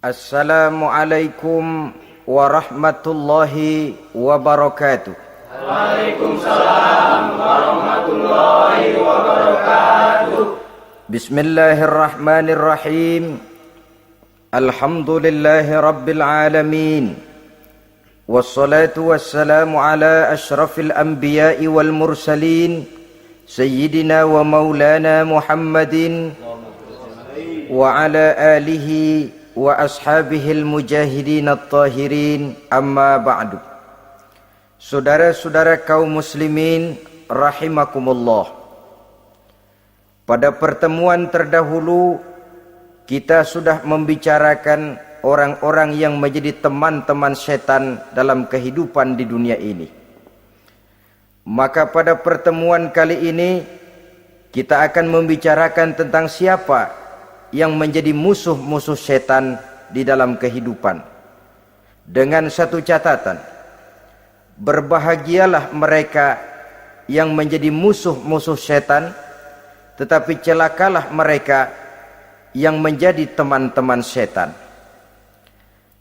Assalamualaikum warahmatullahi wabarakatuh. Waalaikumsalam warahmatullahi wabarakatuh. Bismillahirrahmanirrahim. Alhamdulillahi rabbil alamin. Wassalatu wassalamu ala ashrafil anbiya'i wal mursalin Sayyidina wa maulana Muhammadin wa ala alihi wa ashabihil mujahidin at-tahirin, amma ba'du. Saudara-saudara kaum muslimin rahimakumullah. Pada pertemuan terdahulu kita sudah membicarakan orang-orang yang menjadi teman-teman setan dalam kehidupan di dunia ini. Maka pada pertemuan kali ini kita akan membicarakan tentang siapa yang menjadi musuh-musuh setan di dalam kehidupan. Dengan satu catatan, berbahagialah mereka yang menjadi musuh-musuh setan, tetapi celakalah mereka yang menjadi teman-teman setan.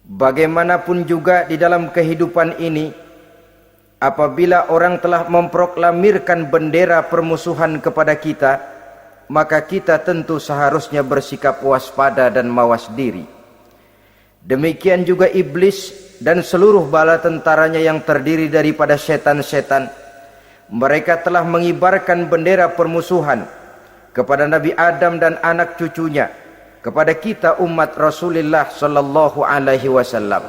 Bagaimanapun juga di dalam kehidupan ini, apabila orang telah memproklamirkan bendera permusuhan kepada kita, maka kita tentu seharusnya bersikap waspada dan mawas diri. Demikian juga iblis dan seluruh bala tentaranya yang terdiri daripada setan-setan. Mereka telah mengibarkan bendera permusuhan kepada Nabi Adam dan anak cucunya, kepada kita umat Rasulullah sallallahu alaihi wasallam.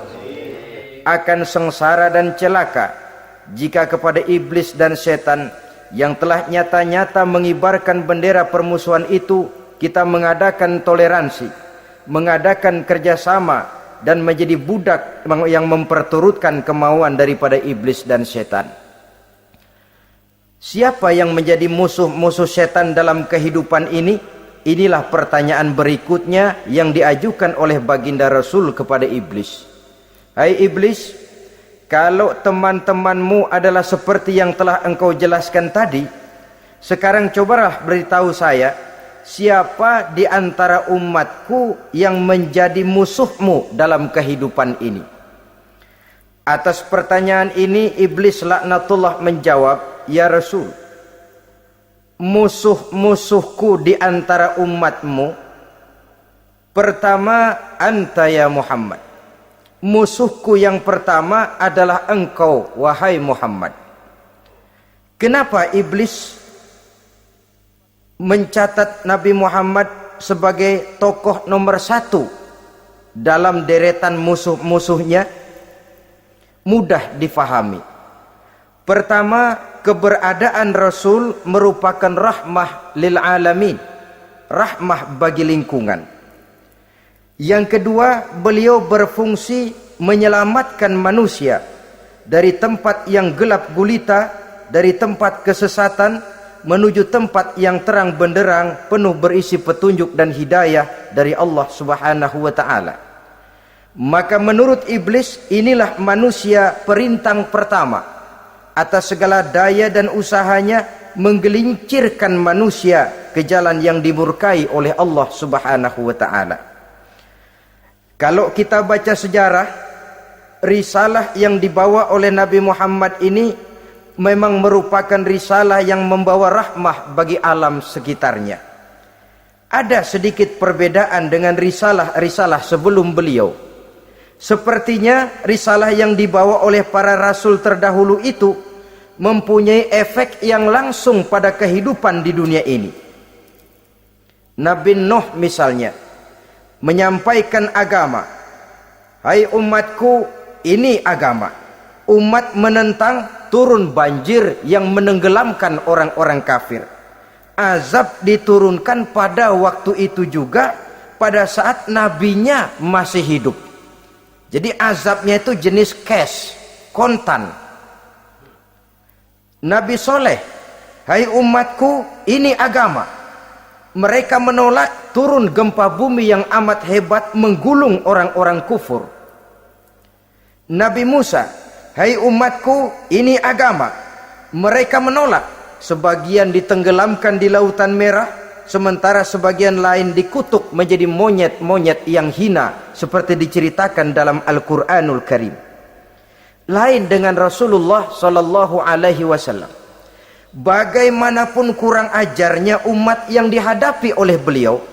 Akan sengsara dan celaka jika kepada iblis dan setan yang telah nyata-nyata mengibarkan bendera permusuhan itu kita mengadakan toleransi, mengadakan kerjasama, dan menjadi budak yang memperturutkan kemauan daripada iblis dan setan. Siapa yang menjadi musuh-musuh setan dalam kehidupan ini? Inilah pertanyaan berikutnya yang diajukan oleh baginda Rasul kepada iblis. Hai iblis, kalau teman-temanmu adalah seperti yang telah engkau jelaskan tadi, sekarang cobalah beritahu saya, siapa di antara umatku yang menjadi musuhmu dalam kehidupan ini? Atas pertanyaan ini iblis laknatullah menjawab, ya Rasul, musuh-musuhku di antara umatmu, pertama anta ya Muhammad. Musuhku yang pertama adalah engkau, wahai Muhammad. Kenapa iblis mencatat Nabi Muhammad sebagai tokoh nomor satu dalam deretan musuh-musuhnya? Mudah difahami. Pertama, keberadaan Rasul merupakan rahmah lil alamin, rahmah bagi lingkungan. Yang kedua, beliau berfungsi menyelamatkan manusia dari tempat yang gelap gulita, dari tempat kesesatan menuju tempat yang terang benderang, penuh berisi petunjuk dan hidayah dari Allah Subhanahu wa taala. Maka menurut iblis, inilah manusia perintang pertama atas segala daya dan usahanya menggelincirkan manusia ke jalan yang dimurkai oleh Allah Subhanahu wa taala. Kalau kita baca sejarah, risalah yang dibawa oleh Nabi Muhammad ini memang merupakan risalah yang membawa rahmah bagi alam sekitarnya. Ada sedikit perbedaan dengan risalah-risalah sebelum beliau. Sepertinya risalah yang dibawa oleh para rasul terdahulu itu mempunyai efek yang langsung pada kehidupan di dunia ini. Nabi Nuh misalnya menyampaikan agama. Hai umatku, ini agama. Umat menentang, turun banjir yang menenggelamkan orang-orang kafir. Azab diturunkan pada waktu itu juga, pada saat nabinya masih hidup. Jadi azabnya itu jenis cash, kontan. Nabi Soleh, hai umatku, ini agama. Mereka menolak, turun gempa bumi yang amat hebat menggulung orang-orang kufur. Nabi Musa, hai umatku, ini agama. Mereka menolak, sebagian ditenggelamkan di Lautan Merah, sementara sebagian lain dikutuk menjadi monyet-monyet yang hina seperti diceritakan dalam Al-Qur'anul Karim. Lain dengan Rasulullah sallallahu alaihi wasallam. Bagaimanapun kurang ajarnya umat yang dihadapi oleh beliau,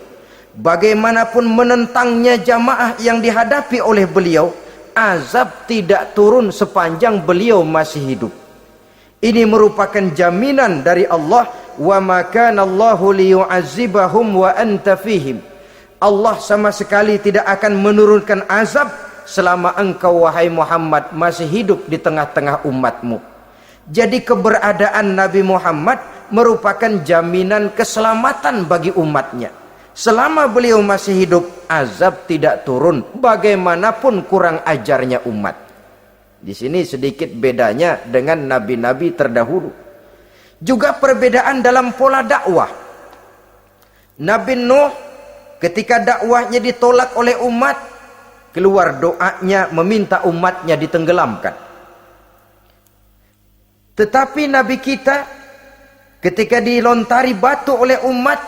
bagaimanapun menentangnya jamaah yang dihadapi oleh beliau, azab tidak turun sepanjang beliau masih hidup. Ini merupakan jaminan dari Allah, wa ma kana Allahu liyu'azzibahum wa anta fihim. Allah sama sekali tidak akan menurunkan azab selama engkau wahai Muhammad masih hidup di tengah-tengah umatmu. Jadi keberadaan Nabi Muhammad merupakan jaminan keselamatan bagi umatnya. Selama beliau masih hidup, azab tidak turun bagaimanapun kurang ajarnya umat. Di sini sedikit bedanya dengan nabi-nabi terdahulu. Juga perbedaan dalam pola dakwah. Nabi Nuh ketika dakwahnya ditolak oleh umat, keluar doanya meminta umatnya ditenggelamkan. Tetapi Nabi kita ketika dilontari batu oleh umat,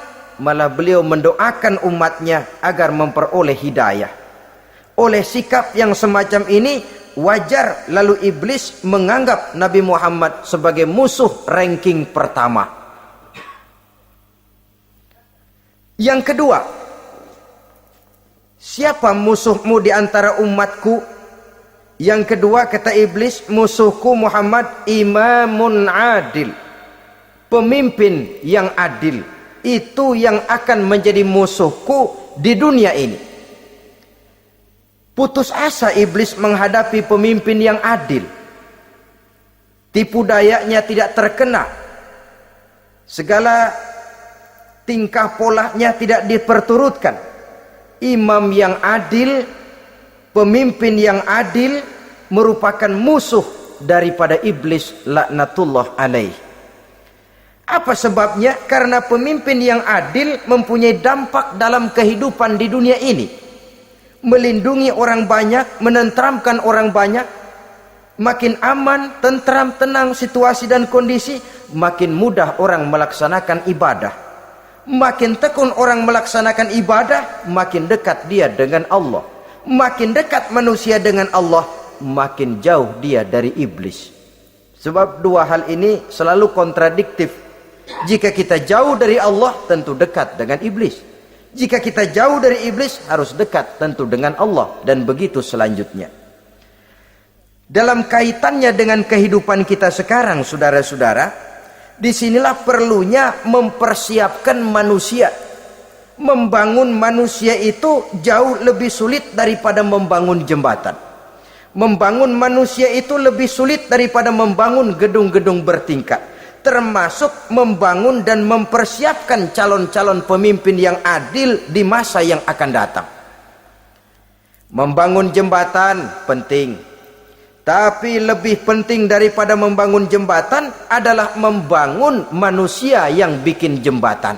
malah beliau mendoakan umatnya agar memperoleh hidayah. Oleh sikap yang semacam ini, wajar lalu iblis menganggap Nabi Muhammad sebagai musuh ranking pertama. Yang kedua, siapa musuhmu di antara umatku? Yang kedua kata iblis, musuhku Muhammad imamun adil, pemimpin yang adil. Itu yang akan menjadi musuhku di dunia ini. Putus asa iblis menghadapi pemimpin yang adil. Tipu dayanya tidak terkena. Segala tingkah polanya tidak diperturutkan. Imam yang adil, pemimpin yang adil merupakan musuh daripada iblis laknatullah alaih. Apa sebabnya? Karena pemimpin yang adil mempunyai dampak dalam kehidupan di dunia ini. Melindungi orang banyak, menenteramkan orang banyak. Makin aman, tentram, tenang situasi dan kondisi, makin mudah orang melaksanakan ibadah. Makin tekun orang melaksanakan ibadah, makin dekat dia dengan Allah. Makin dekat manusia dengan Allah, makin jauh dia dari iblis. Sebab dua hal ini selalu kontradiktif. Jika kita jauh dari Allah, tentu dekat dengan iblis. Jika kita jauh dari iblis, harus dekat tentu dengan Allah, dan begitu selanjutnya. Dalam kaitannya dengan kehidupan kita sekarang, saudara-saudara, disinilah perlunya mempersiapkan manusia. Membangun manusia itu jauh lebih sulit daripada membangun jembatan. Membangun manusia itu lebih sulit daripada membangun gedung-gedung bertingkat. Termasuk membangun dan mempersiapkan calon-calon pemimpin yang adil di masa yang akan datang. Membangun jembatan penting, tapi lebih penting daripada membangun jembatan adalah membangun manusia yang bikin jembatan.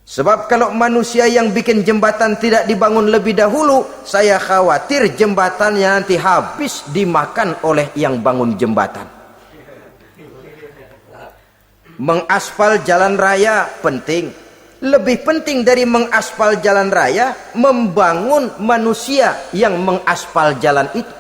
Sebab kalau manusia yang bikin jembatan tidak dibangun lebih dahulu, saya khawatir jembatannya nanti habis dimakan oleh yang bangun jembatan. Mengaspal jalan raya penting. Lebih penting dari mengaspal jalan raya, membangun manusia yang mengaspal jalan itu.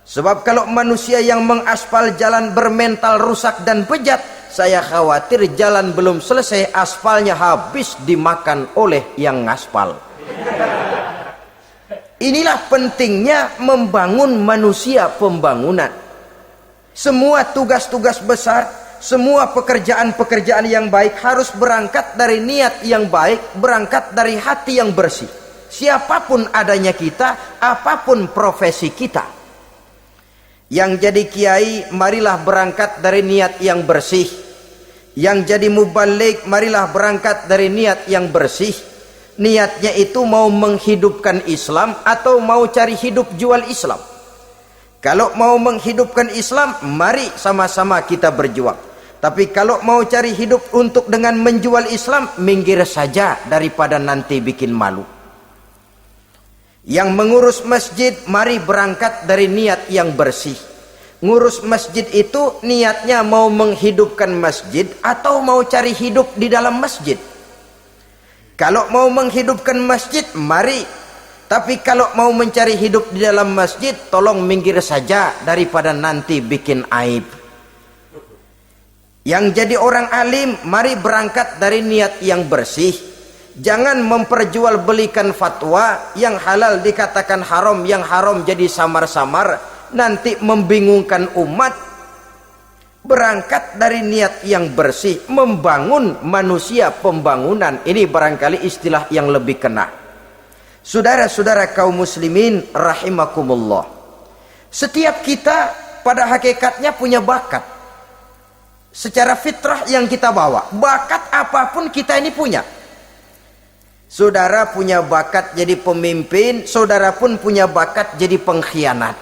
Sebab kalau manusia yang mengaspal jalan bermental rusak dan bejat, saya khawatir jalan belum selesai, aspalnya habis dimakan oleh yang ngaspal. Inilah pentingnya membangun manusia pembangunan. Semua tugas-tugas besar, semua pekerjaan-pekerjaan yang baik harus berangkat dari niat yang baik, berangkat dari hati yang bersih. Siapapun adanya kita, apapun profesi kita. Yang jadi kiai, marilah berangkat dari niat yang bersih. Yang jadi mubaligh, marilah berangkat dari niat yang bersih. Niatnya itu mau menghidupkan Islam atau mau cari hidup jual Islam. Kalau mau menghidupkan Islam, mari sama-sama kita berjuang. Tapi kalau mau cari hidup untuk dengan menjual Islam, minggir saja daripada nanti bikin malu. Yang mengurus masjid, mari berangkat dari niat yang bersih. Ngurus masjid itu niatnya mau menghidupkan masjid atau mau cari hidup di dalam masjid. Kalau mau menghidupkan masjid, mari. Tapi kalau mau mencari hidup di dalam masjid, tolong minggir saja daripada nanti bikin aib. Yang jadi orang alim, mari berangkat dari niat yang bersih. Jangan memperjualbelikan fatwa, yang halal dikatakan haram, yang haram jadi samar-samar, nanti membingungkan umat. Berangkat dari niat yang bersih, membangun manusia, pembangunan. Ini barangkali istilah yang lebih kena. Saudara-saudara kaum muslimin rahimakumullah, setiap kita pada hakikatnya punya bakat secara fitrah yang kita bawa. Bakat apapun kita ini punya. Saudara punya bakat jadi pemimpin, saudara pun punya bakat jadi pengkhianat.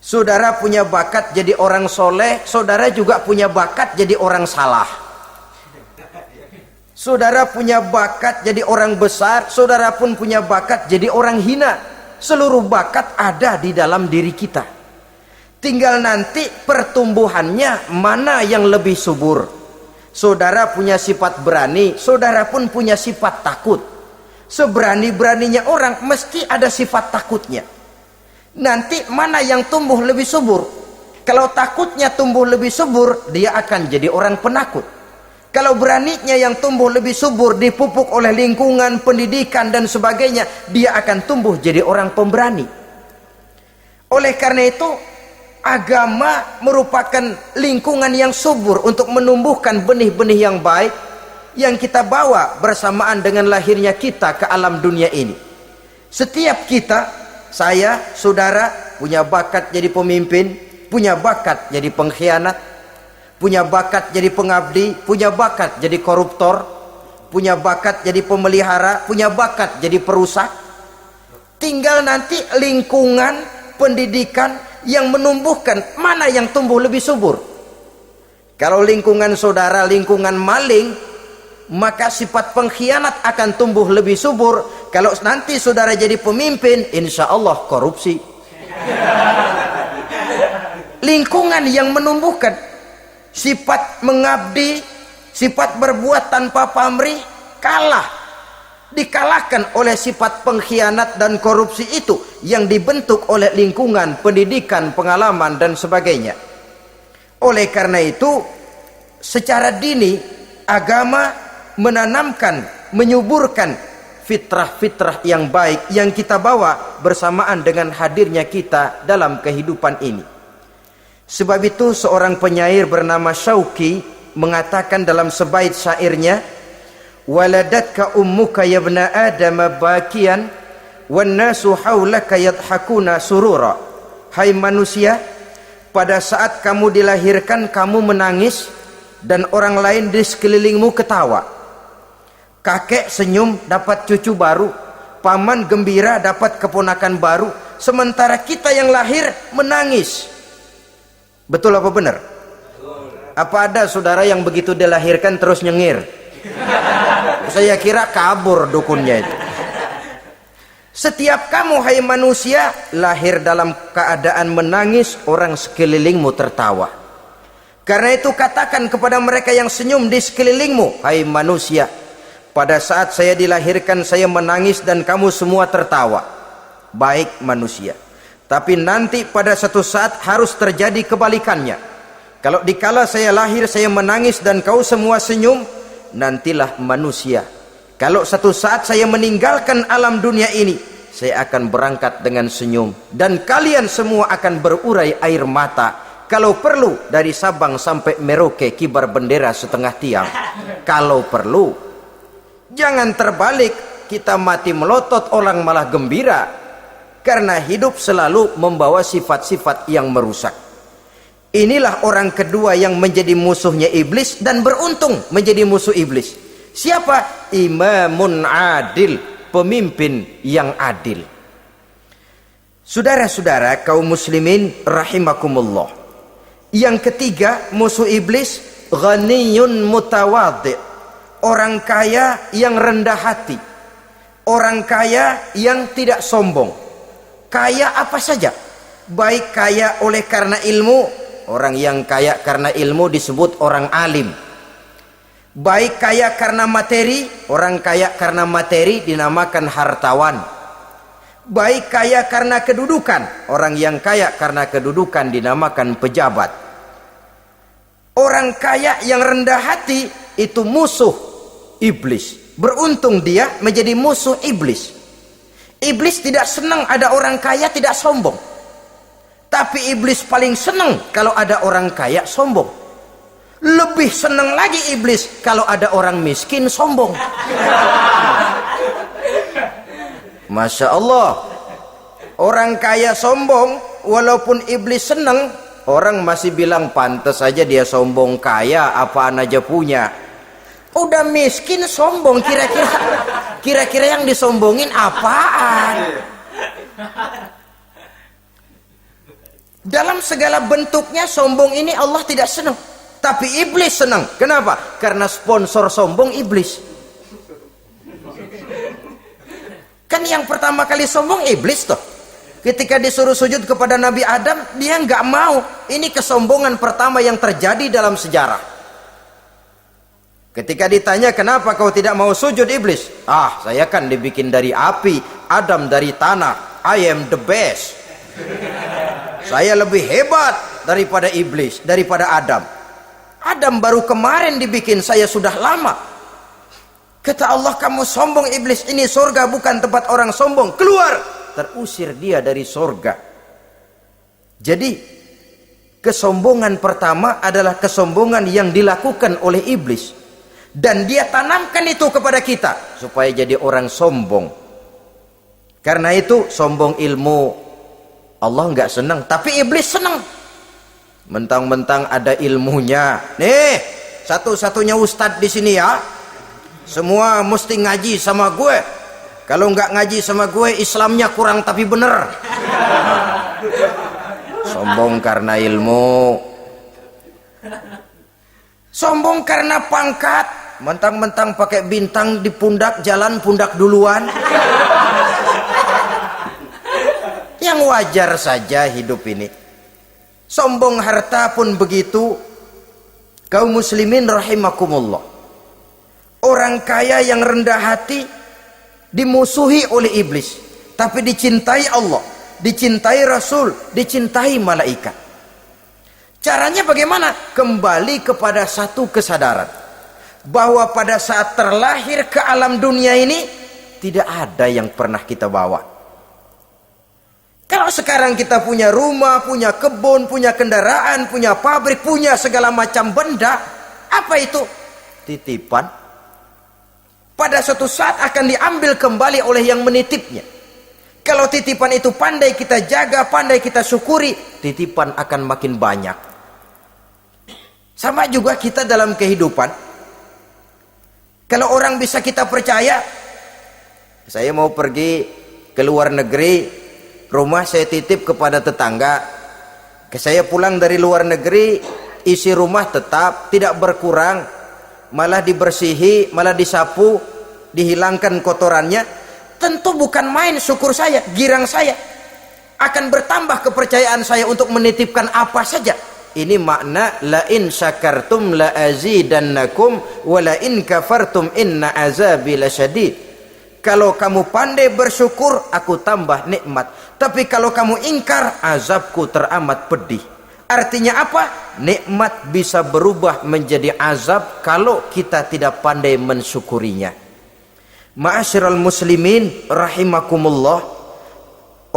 Saudara punya bakat jadi orang soleh, saudara juga punya bakat jadi orang salah. Saudara punya bakat jadi orang besar, saudara pun punya bakat jadi orang hina. Seluruh bakat ada di dalam diri kita. Tinggal nanti pertumbuhannya mana yang lebih subur. Saudara punya sifat berani, saudara pun punya sifat takut. Seberani-beraninya orang mesti ada sifat takutnya. Nanti mana yang tumbuh lebih subur? Kalau takutnya tumbuh lebih subur, dia akan jadi orang penakut. Kalau beraninya yang tumbuh lebih subur, dipupuk oleh lingkungan, pendidikan dan sebagainya, dia akan tumbuh jadi orang pemberani. Oleh karena itu, agama merupakan lingkungan yang subur untuk menumbuhkan benih-benih yang baik yang kita bawa bersamaan dengan lahirnya kita ke alam dunia ini. Setiap kita, saya, saudara, punya bakat jadi pemimpin, punya bakat jadi pengkhianat, punya bakat jadi pengabdi, punya bakat jadi koruptor, punya bakat jadi pemelihara, punya bakat jadi perusak. Tinggal nanti lingkungan, pendidikan yang menumbuhkan mana yang tumbuh lebih subur. Kalau lingkungan saudara lingkungan maling, maka sifat pengkhianat akan tumbuh lebih subur. Kalau nanti saudara jadi pemimpin, insya Allah korupsi. Lingkungan yang menumbuhkan sifat mengabdi, sifat berbuat tanpa pamrih, dikalahkan oleh sifat pengkhianat dan korupsi itu yang dibentuk oleh lingkungan, pendidikan, pengalaman dan sebagainya. Oleh karena itu, secara dini agama menanamkan, menyuburkan fitrah-fitrah yang baik yang kita bawa bersamaan dengan hadirnya kita dalam kehidupan ini. Sebab itu seorang penyair bernama Syauqi mengatakan dalam sebaik syairnya, waladatka ummuka ya ibna adam bakian wan nasu haulaka yadhakuna surura. Hai manusia, pada saat kamu dilahirkan kamu menangis dan orang lain di sekelilingmu ketawa. Kakek senyum dapat cucu baru, paman gembira dapat keponakan baru, sementara kita yang lahir menangis. Betul apa benar? Apa ada saudara yang begitu dilahirkan terus nyengir? Saya kira kabur dukunnya itu. Setiap kamu hai manusia lahir dalam keadaan menangis, orang sekelilingmu tertawa. Karena itu katakan kepada mereka yang senyum di sekelilingmu, hai manusia, pada saat saya dilahirkan saya menangis dan kamu semua tertawa. Baik manusia. Tapi nanti pada satu saat harus terjadi kebalikannya. Kalau dikala saya lahir saya menangis dan kau semua senyum, nantilah manusia. Kalau satu saat saya meninggalkan alam dunia ini, saya akan berangkat dengan senyum dan kalian semua akan berurai air mata. Kalau perlu dari Sabang sampai Merauke kibar bendera setengah tiang. Kalau perlu. Jangan terbalik, kita mati melotot orang malah gembira. Karena hidup selalu membawa sifat-sifat yang merusak. Inilah orang kedua yang menjadi musuhnya iblis dan beruntung menjadi musuh iblis. Siapa? Imamun adil, pemimpin yang adil. Saudara-saudara kaum muslimin rahimakumullah. Yang ketiga musuh iblis, ghaniyun mutawadhi, orang kaya yang rendah hati, orang kaya yang tidak sombong. Kaya apa saja, Baik kaya oleh karena ilmu, orang yang kaya karena ilmu disebut orang alim. Baik kaya karena materi, orang kaya karena materi dinamakan hartawan. Baik kaya karena kedudukan, orang yang kaya karena kedudukan dinamakan pejabat. Orang kaya yang rendah hati itu musuh iblis. Beruntung dia menjadi musuh iblis. Iblis tidak senang ada orang kaya tidak sombong. Tapi iblis paling senang kalau ada orang kaya sombong. Lebih senang lagi iblis kalau ada orang miskin sombong. Masya Allah. Orang kaya sombong, walaupun iblis senang, orang masih bilang pantas saja dia sombong, kaya apaan aja punya. Udah miskin sombong, kira-kira yang disombongin apaan? Dalam segala bentuknya sombong ini Allah tidak senang, tapi iblis senang. Kenapa? Karena sponsor sombong iblis. Kan yang pertama kali sombong iblis toh. Ketika disuruh sujud kepada Nabi Adam, dia nggak mau. Ini kesombongan pertama yang terjadi dalam sejarah. Ketika ditanya kenapa kau tidak mau sujud iblis? Ah, saya kan dibikin dari api, Adam dari tanah. I am the best. Saya lebih hebat daripada iblis, daripada Adam. Adam baru kemarin dibikin, saya sudah lama. Kata Allah, kamu sombong iblis, ini surga bukan tempat orang sombong. Keluar! Terusir dia dari surga. Jadi kesombongan pertama adalah kesombongan yang dilakukan oleh iblis. Dan dia tanamkan itu kepada kita supaya jadi orang sombong. Karena itu sombong ilmu Allah nggak senang, tapi iblis senang. Mentang-mentang ada ilmunya. Nih, satu-satunya ustadz di sini ya. Semua mesti ngaji sama gue. Kalau nggak ngaji sama gue, Islamnya kurang tapi bener. Sombong karena ilmu. Sombong karena pangkat. Mentang-mentang pakai bintang di pundak, jalan pundak duluan. Yang wajar saja hidup ini. Sombong harta pun begitu. Kaum muslimin rahimakumullah. Orang kaya yang rendah hati dimusuhi oleh iblis, tapi dicintai Allah, dicintai Rasul, dicintai malaikat. Caranya bagaimana? Kembali kepada satu kesadaran bahwa pada saat terlahir ke alam dunia ini tidak ada yang pernah kita bawa. Kalau sekarang kita punya rumah, punya kebun, punya kendaraan, punya pabrik, punya segala macam benda, apa itu? Titipan. Pada suatu saat akan diambil kembali oleh yang menitipnya. Kalau titipan itu pandai kita jaga, pandai kita syukuri, titipan akan makin banyak. Sama juga kita dalam kehidupan. Kalau orang bisa kita percaya, saya mau pergi ke luar negeri, rumah saya titip kepada tetangga. Saya pulang dari luar negeri, isi rumah tetap tidak berkurang, malah dibersihi, malah disapu, dihilangkan kotorannya. Tentu bukan main syukur saya, girang saya. Akan bertambah kepercayaan saya untuk menitipkan apa saja. Ini makna la in syakartum la azidannakum wa la in kafartum inna azabi lasyadid. Kalau kamu pandai bersyukur, aku tambah nikmat. Tapi kalau kamu ingkar, azabku teramat pedih. Artinya apa? Nikmat bisa berubah menjadi azab kalau kita tidak pandai mensyukurinya. Ma'asyiral muslimin rahimakumullah.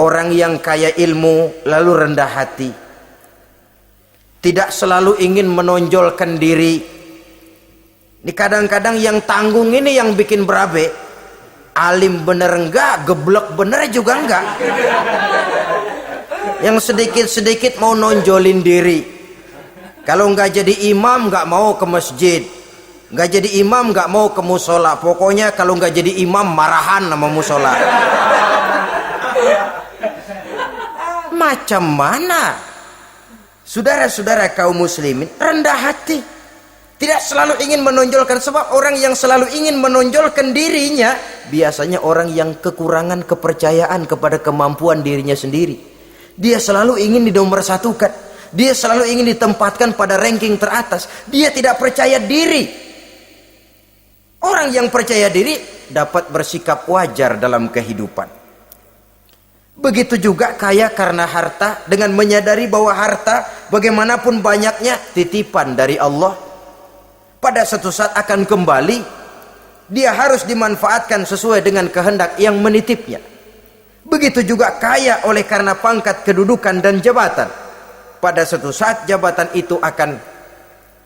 Orang yang kaya ilmu lalu rendah hati, tidak selalu ingin menonjolkan diri. Ini kadang-kadang yang tanggung ini yang bikin berabe. Alim bener enggak, geblek bener juga enggak. Yang sedikit-sedikit mau nonjolin diri. Kalau enggak jadi imam enggak mau ke masjid. Enggak jadi imam enggak mau ke musola. Pokoknya kalau enggak jadi imam marahan sama musola. Macam mana? Saudara-saudara kaum muslimin, rendah hati. Tidak selalu ingin menonjolkan, sebab orang yang selalu ingin menonjolkan dirinya biasanya orang yang kekurangan kepercayaan kepada kemampuan dirinya sendiri. Dia selalu ingin dinomorsatukan. Dia selalu ingin ditempatkan pada ranking teratas. Dia tidak percaya diri. Orang yang percaya diri dapat bersikap wajar dalam kehidupan. Begitu juga kaya karena harta, dengan menyadari bahwa harta bagaimanapun banyaknya titipan dari Allah. Pada suatu saat akan kembali. Dia harus dimanfaatkan sesuai dengan kehendak yang menitipnya. Begitu juga kaya oleh karena pangkat, kedudukan, dan jabatan. Pada suatu saat jabatan itu akan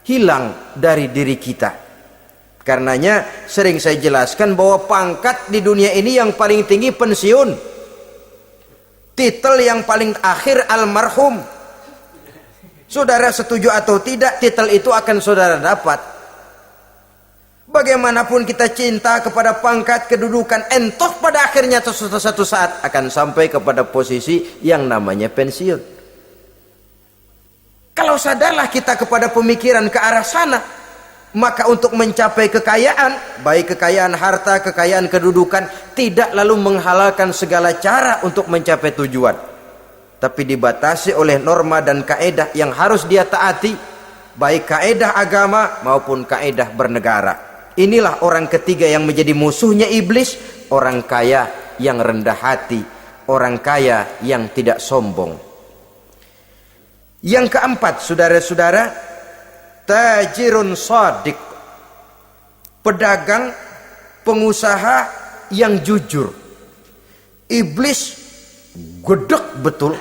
hilang dari diri kita. Karenanya sering saya jelaskan bahwa pangkat di dunia ini yang paling tinggi pensiun. Titel yang paling akhir almarhum. Saudara setuju atau tidak, titel itu akan saudara dapat. Bagaimanapun kita cinta kepada pangkat, kedudukan, entah pada akhirnya satu saat akan sampai kepada posisi yang namanya pensiun. Kalau sadarlah kita kepada pemikiran ke arah sana, maka untuk mencapai kekayaan, baik kekayaan harta, kekayaan kedudukan, tidak lalu menghalalkan segala cara untuk mencapai tujuan, tapi dibatasi oleh norma dan kaedah yang harus dia taati, baik kaedah agama maupun kaedah bernegara. Inilah orang ketiga yang menjadi musuhnya iblis, orang kaya yang rendah hati, orang kaya yang tidak sombong. Yang keempat, saudara-saudara, tajirun shadiq, pedagang, pengusaha yang jujur. Iblis gedek betul,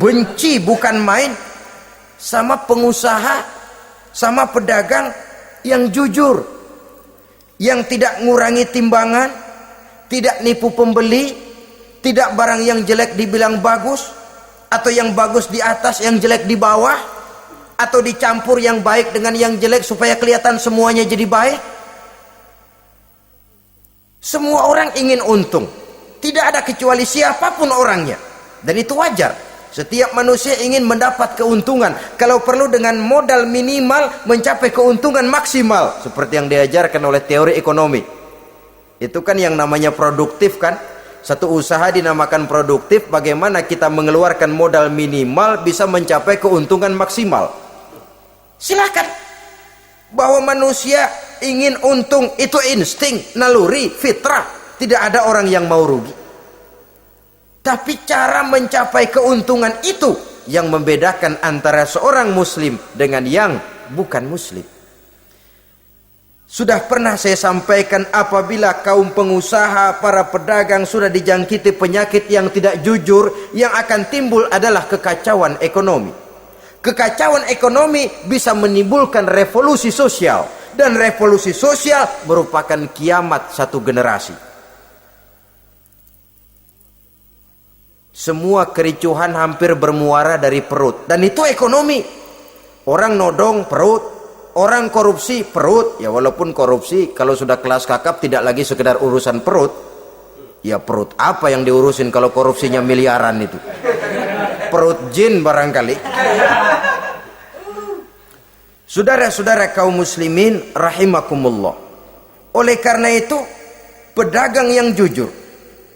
benci bukan main sama pengusaha, sama pedagang yang jujur, yang tidak ngurangi timbangan, tidak nipu pembeli, tidak barang yang jelek dibilang bagus, atau yang bagus di atas yang jelek di bawah, atau dicampur yang baik dengan yang jelek supaya kelihatan semuanya jadi baik. Semua orang ingin untung, tidak ada kecuali siapapun orangnya, dan itu wajar. Setiap manusia ingin mendapat keuntungan, kalau perlu dengan modal minimal mencapai keuntungan maksimal, seperti yang diajarkan oleh teori ekonomi. Itu kan yang namanya produktif kan. Satu usaha dinamakan produktif, bagaimana kita mengeluarkan modal minimal bisa mencapai keuntungan maksimal. Silakan. Bahwa manusia ingin untung itu insting, naluri, fitrah. Tidak ada orang yang mau rugi. Tapi cara mencapai keuntungan itu yang membedakan antara seorang muslim dengan yang bukan muslim. Sudah pernah saya sampaikan, apabila kaum pengusaha, para pedagang sudah dijangkiti penyakit yang tidak jujur, yang akan timbul adalah kekacauan ekonomi. Kekacauan ekonomi bisa menimbulkan revolusi sosial, dan revolusi sosial merupakan kiamat satu generasi. Semua kericuhan hampir bermuara dari perut, dan itu ekonomi. Orang nodong perut, orang korupsi perut. Ya walaupun korupsi kalau sudah kelas kakap tidak lagi sekedar urusan perut. Ya perut apa yang diurusin kalau korupsinya miliaran itu? Perut jin barangkali. Saudara-saudara kaum muslimin rahimakumullah. Oleh karena itu, pedagang yang jujur,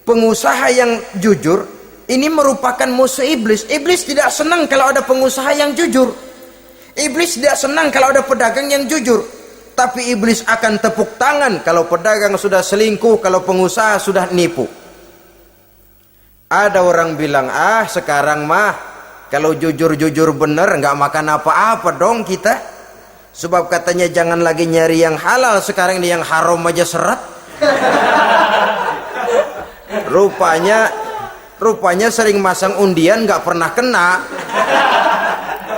pengusaha yang jujur, ini merupakan musuh iblis. Iblis tidak senang kalau ada pengusaha yang jujur. Iblis tidak senang kalau ada pedagang yang jujur. Tapi iblis akan tepuk tangan kalau pedagang sudah selingkuh, kalau pengusaha sudah nipu. Ada orang bilang, sekarang mah kalau jujur-jujur bener nggak makan apa-apa dong kita. Sebab katanya jangan lagi nyari yang halal, sekarang ini yang haram aja seret. Rupanya sering masang undian nggak pernah kena.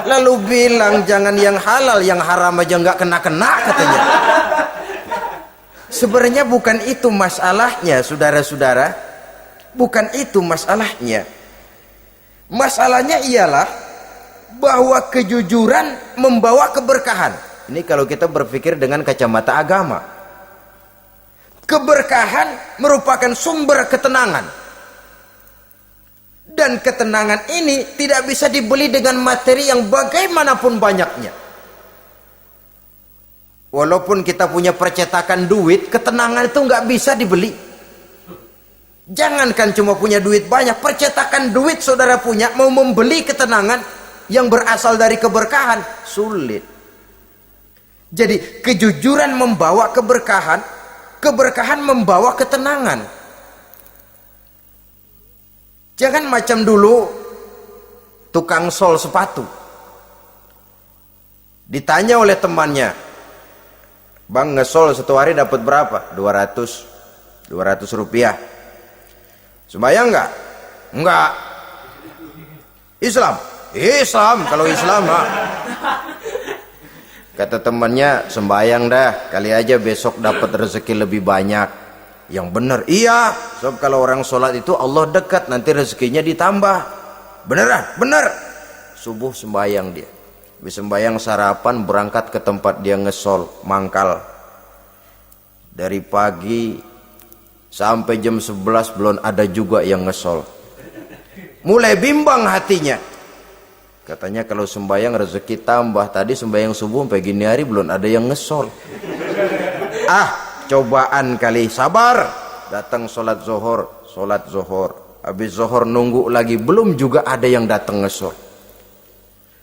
Lalu bilang jangan yang halal, yang haram aja nggak kena-kena katanya. Sebenarnya bukan itu masalahnya, saudara-saudara. Bukan itu masalahnya. Masalahnya ialah bahwa kejujuran membawa keberkahan. Ini kalau kita berpikir dengan kacamata agama. Keberkahan merupakan sumber ketenangan. Dan ketenangan ini tidak bisa dibeli dengan materi yang bagaimanapun banyaknya. Walaupun kita punya percetakan duit, ketenangan itu nggak bisa dibeli. Jangankan cuma punya duit banyak, percetakan duit saudara punya, mau membeli ketenangan yang berasal dari keberkahan, sulit. Jadi kejujuran membawa keberkahan, keberkahan membawa ketenangan. Jangan macam dulu tukang sol sepatu. Ditanya oleh temannya, "Bang, ngesol satu hari dapat berapa?" 200 rupiah. Sembayang enggak? Enggak. Islam? Islam, kalau Islam mah. Kata temannya, "Sembayang dah, kali aja besok dapat rezeki lebih banyak." Yang benar, iya. Sebab kalau orang sholat itu Allah dekat, nanti rezekinya ditambah. Beneran? Bener. Subuh sembayang dia. Habis sembayang sarapan, berangkat ke tempat dia ngesol, mangkal. Dari pagi sampai jam 11 belum ada juga yang ngesol. Mulai bimbang hatinya. Katanya kalau sembayang rezeki tambah. Tadi sembayang subuh sampai gini hari belum ada yang ngesol. Cobaan kali, sabar. Datang sholat zohor. Habis zohor nunggu lagi, belum juga ada yang datang ngesol.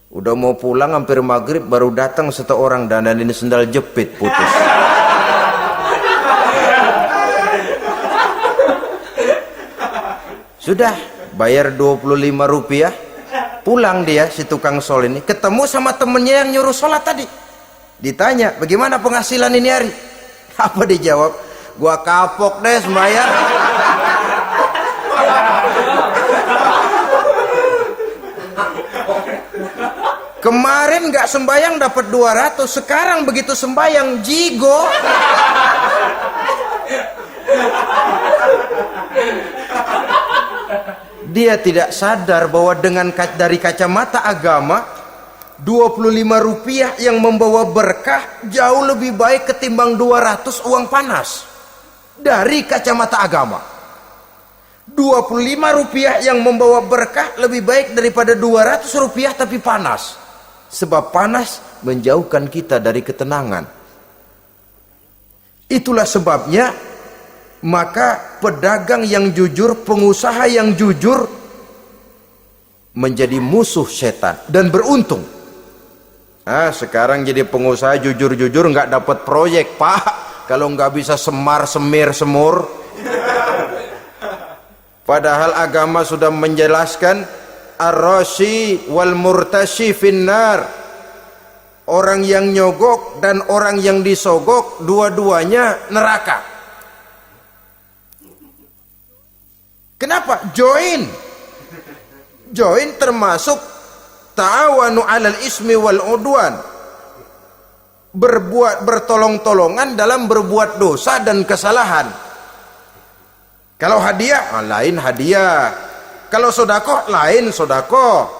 Udah mau pulang hampir maghrib, baru datang satu orang dandanin sendal jepit putus. Sudah bayar 25 rupiah, pulang dia si tukang sol ini, ketemu sama temennya yang nyuruh sholat tadi. Ditanya, "Bagaimana penghasilan ini hari?" Apa dijawab? "Gua kapok deh sembahyang." Kemarin nggak sembayang dapat 200, sekarang begitu sembayang jigo. Dia tidak sadar bahwa dengan dari kacamata agama, 25 rupiah yang membawa berkah jauh lebih baik ketimbang 200 uang panas. Dari kacamata agama, 25 rupiah yang membawa berkah lebih baik daripada 200 rupiah tapi panas. Sebab panas menjauhkan kita dari ketenangan. Itulah sebabnya maka pedagang yang jujur, pengusaha yang jujur menjadi musuh setan dan beruntung. Sekarang jadi pengusaha jujur-jujur nggak dapat proyek, Pak. Kalau nggak bisa semir semur. Padahal agama sudah menjelaskan ar-rashi wal murtashi finnar. Orang yang nyogok dan orang yang disogok dua-duanya neraka. Kenapa? Join termasuk ta'awanu 'alal ismi wal udwan. Bertolong-tolongan dalam berbuat dosa dan kesalahan. Kalau hadiah, lain hadiah. Kalau sodako, lain sodako.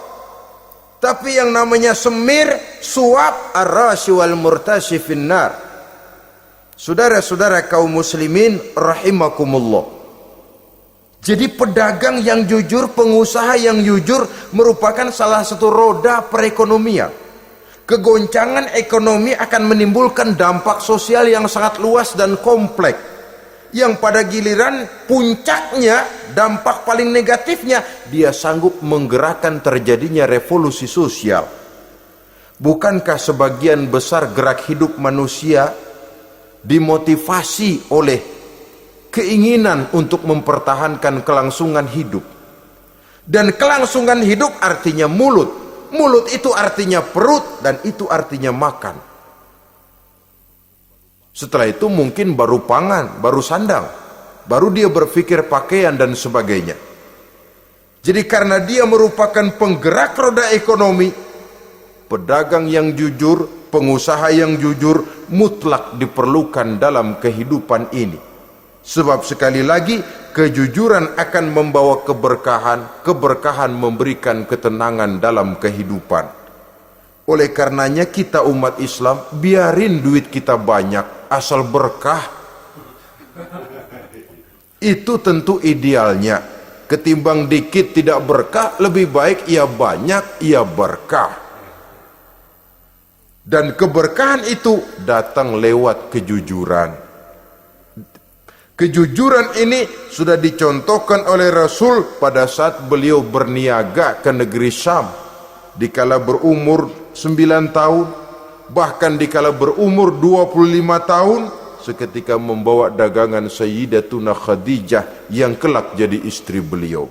Tapi yang namanya semir, suap, ar-rashi wal murtashi finnar. Saudara-saudara kaum muslimin rahimakumullah. Jadi pedagang yang jujur, pengusaha yang jujur merupakan salah satu roda perekonomian. Kegoncangan ekonomi akan menimbulkan dampak sosial yang sangat luas dan kompleks, yang pada giliran puncaknya, dampak paling negatifnya, dia sanggup menggerakkan terjadinya revolusi sosial. Bukankah sebagian besar gerak hidup manusia dimotivasi oleh keinginan untuk mempertahankan kelangsungan hidup? Dan kelangsungan hidup artinya mulut. Mulut itu artinya perut, dan itu artinya makan. Setelah itu mungkin baru pangan, baru sandang, baru dia berpikir pakaian dan sebagainya. Jadi karena dia merupakan penggerak roda ekonomi, pedagang yang jujur, pengusaha yang jujur mutlak diperlukan dalam kehidupan ini. Sebab sekali lagi, kejujuran akan membawa keberkahan, keberkahan memberikan ketenangan dalam kehidupan. Oleh karenanya kita umat Islam, biarin duit kita banyak, asal berkah. Itu tentu idealnya. Ketimbang dikit tidak berkah, lebih baik ia banyak, ia berkah. Dan keberkahan itu datang lewat kejujuran. Kejujuran ini sudah dicontohkan oleh Rasul pada saat beliau berniaga ke negeri Syam dikala berumur 9 tahun, bahkan dikala berumur 25 tahun seketika membawa dagangan Sayyidatuna Khadijah yang kelak jadi istri beliau.